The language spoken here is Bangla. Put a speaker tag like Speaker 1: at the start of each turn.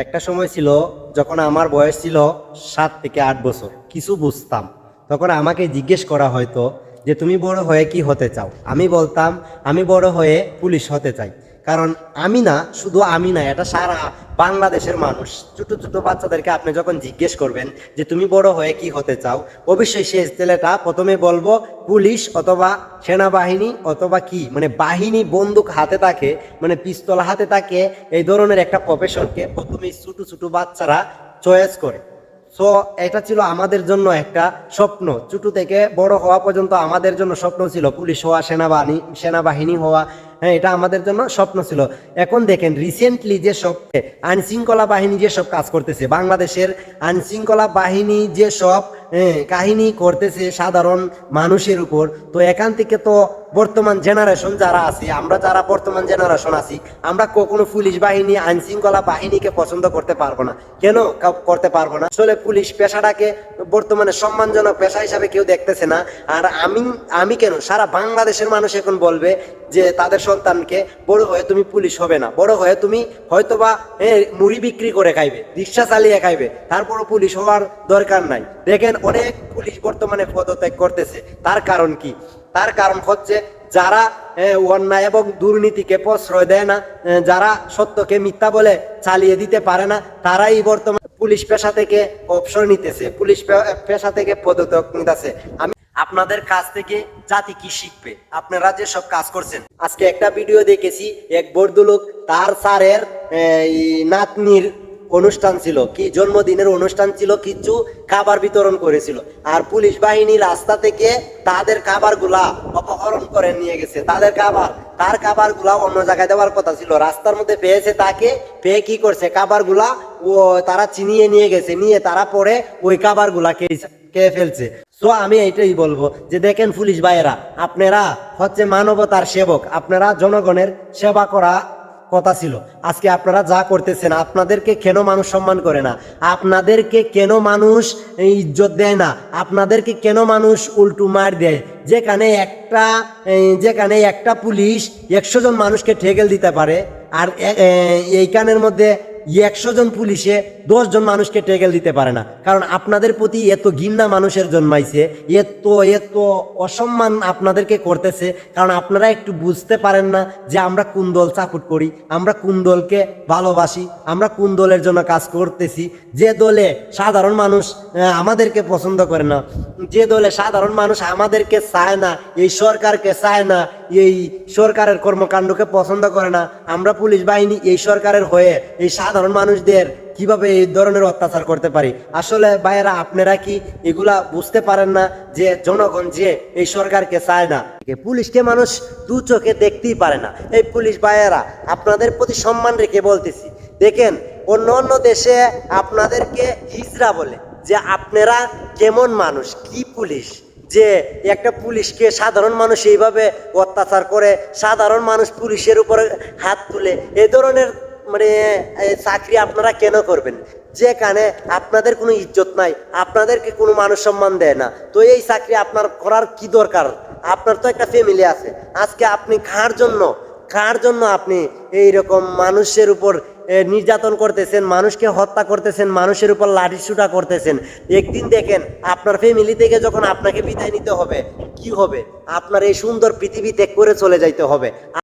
Speaker 1: একটা সময় ছিল যখন আমার বয়স ছিল 7 থেকে 8 বছর, কিছু বুঝতাম। তখন আমাকে জিজ্ঞেস করা হয়তো যে তুমি বড় হয়ে কি হতে চাও। আমি বলতাম আমি বড় হয়ে পুলিশ হতে চাই। কারণ আমি না, শুধু আমি না, এটা সারা বাংলাদেশের মানুষ। ছোট ছোট বাচ্চাদেরকে আপনি যখন জিজ্ঞেস করবেন যে তুমি বড় হয়ে কি হতে চাও, অবশ্যই সে ছেলেটা প্রথমে বলবো পুলিশ অথবা সেনাবাহিনী অথবা কি মানে বাহিনী, বন্দুক হাতে থাকে, মানে পিস্তল হাতে থাকে, এই ধরনের একটা প্রফেশনকে প্রথমে ছোট ছোট বাচ্চারা চয়েস করে। সো এটা ছিল আমাদের জন্য একটা স্বপ্ন। ছোট থেকে বড় হওয়া পর্যন্ত আমাদের জন্য স্বপ্ন ছিল পুলিশ হওয়া, সেনাবাহিনী হওয়া। হ্যাঁ, এটা আমাদের জন্য স্বপ্ন ছিল। এখন দেখেন রিসেন্টলি যে সব আইনশৃঙ্খলা বাহিনী যে সব কাজ করতেছে, বাংলাদেশের আইনশৃঙ্খলা বাহিনী যে সব কাহিনী করতেছে সাধারণ মানুষের উপর, তো এখান থেকে তো বর্তমান জেনারেশন যারা আছি, আমরা যারা বর্তমান জেনারেশন আছি, আমরা কখনো পুলিশ বাহিনী, আইনশৃঙ্খলা বাহিনীকে পছন্দ করতে পারবো না। কেন করতে পারবো না? আসলে পুলিশ পেশাটাকে বর্তমানে সম্মানজনক পেশা হিসাবে কেউ দেখতেছে না। আর আমি কেন, সারা বাংলাদেশের মানুষ এখন বলবে যে তাদের সন্তানকে বড় হয়ে তুমি পুলিশ হবে না, বড় হয়ে তুমি হয়তোবা মুড়ি বিক্রি করে খাইবে, রিক্সা চালিয়ে খাইবে, তারপরও পুলিশ হওয়ার দরকার নাই। দেখেন অনেক পুলিশ বর্তমানে পদত্যাগ করতেছে। তার কারণ কি? তার কারণ হচ্ছে যারা অন্যায় এবং দুর্নীতিকে প্রশ্রয় দেয় না, যারা সত্যকে মিথ্যা বলে চালিয়ে দিতে পারে না, তারাই বর্তমানে পুলিশ পেশা থেকে অবসর নিতেছে, পুলিশ পেশা থেকে পদত্যাগ নিতেছে। আমি আপনাদের কাছ থেকে জাতি কি শিখবে? আপনারা যে সব কাজ করছেন, আজকে একটা ভিডিও দেখেছি, এক ভদ্রলোক তার স্যারের নাতনির অনুষ্ঠান ছিল, কি জন্মদিনের অনুষ্ঠান ছিল, কিছু খাবার বিতরণ করেছিল, আর পুলিশ বাহিনী রাস্তা থেকে তাদের খাবারগুলা অপহরণ করে নিয়ে গেছে। তার খাবারগুলা অন্য জায়গায় দেওয়ার কথা ছিল, রাস্তার মধ্যে পেয়েছে, তাকে পেয়ে কি করছে, খাবারগুলা ও তারা চিনিয়ে নিয়ে গেছে, নিয়ে তারা পরে ওই খাবারগুলা খেয়ে ফেলছে। সো আমি এইটাই বলবো যে দেখেন পুলিশ ভাইয়েরা, আপনারা হচ্ছে মানবতার সেবক, আপনারা জনগণের সেবা করা কথা ছিল। আজকে আপনারা যা করতেছেন, আপনাদেরকে কেন মানুষ সম্মান করে না? আপনাদেরকে কেন মানুষ ইজ্জত দেয় না? আপনাদেরকে কেন মানুষ উল্টু মার দেয়? যেখানে একটা পুলিশ 100 জন মানুষকে ঠেকেল দিতে পারে, আর এইখানের মধ্যে 100 জন পুলিশে 10 জন মানুষকে টেকেল দিতে পারে না। কারণ আপনাদের প্রতি এত ঘৃণা মানুষের জন্মাইছে, এত অসম্মান আপনাদেরকে করতেছে, কারণ আপনারা একটু বুঝতে পারেন না যে আমরা কোন দল সাপোর্ট করি, আমরা কোন দলকে ভালোবাসি, আমরা কোন দলের জন্য কাজ করতেছি। যে দলে সাধারণ মানুষ আমাদেরকে পছন্দ করে না, যে দলে সাধারণ মানুষ আমাদেরকে চায় না, এই সরকারকে চায় না, এই সরকারের কর্মকাণ্ডকে পছন্দ করে না, আমরা পুলিশ বাহিনী এই সরকারের হয়ে এই সাধারণ মানুষদের কিভাবে এই ধরনের অত্যাচার করতে পারি? আসলে ভাইয়েরা, আপনারা কি এগুলা বুঝতে পারেন না যে জনগণ যে এই সরকারকে চায় না? পুলিশকে মানুষ দু চোখে দেখতেই পারে না। এই পুলিশ ভাইয়েরা, আপনাদের প্রতি সম্মান রেখে বলতেছি, দেখেন অন্য দেশে আপনাদেরকে হিজড়া বলে, যে আপনারা কেমন মানুষ, কি পুলিশ, যে একটা পুলিশকে সাধারণ মানুষ এইভাবে অত্যাচার করে, সাধারণ মানুষ পুলিশের উপরে হাত তুলে, এই ধরনের মানে চাকরি আপনারা কেন করবেন? যেখানে আপনাদের কোনো ইজ্জত নাই, আপনাদেরকে কোনো মানুষ সম্মান দেয় না, তো এই চাকরি আপনার করার কি দরকার? আপনার তো একটা ফ্যামিলি আছে। আজকে আপনি কার জন্য আপনি এইরকম মানুষের উপর নির্যাতন করতেছেন, মানুষকে হত্যা করতেছেন, মানুষের উপর লাঠি শুটা করতেছেন? একদিন দেখেন আপনার ফ্যামিলি থেকে যখন আপনাকে বিদায় নিতে হবে, কি হবে? আপনার এই সুন্দর পৃথিবী ত্যাগ করে চলে যাইতে হবে।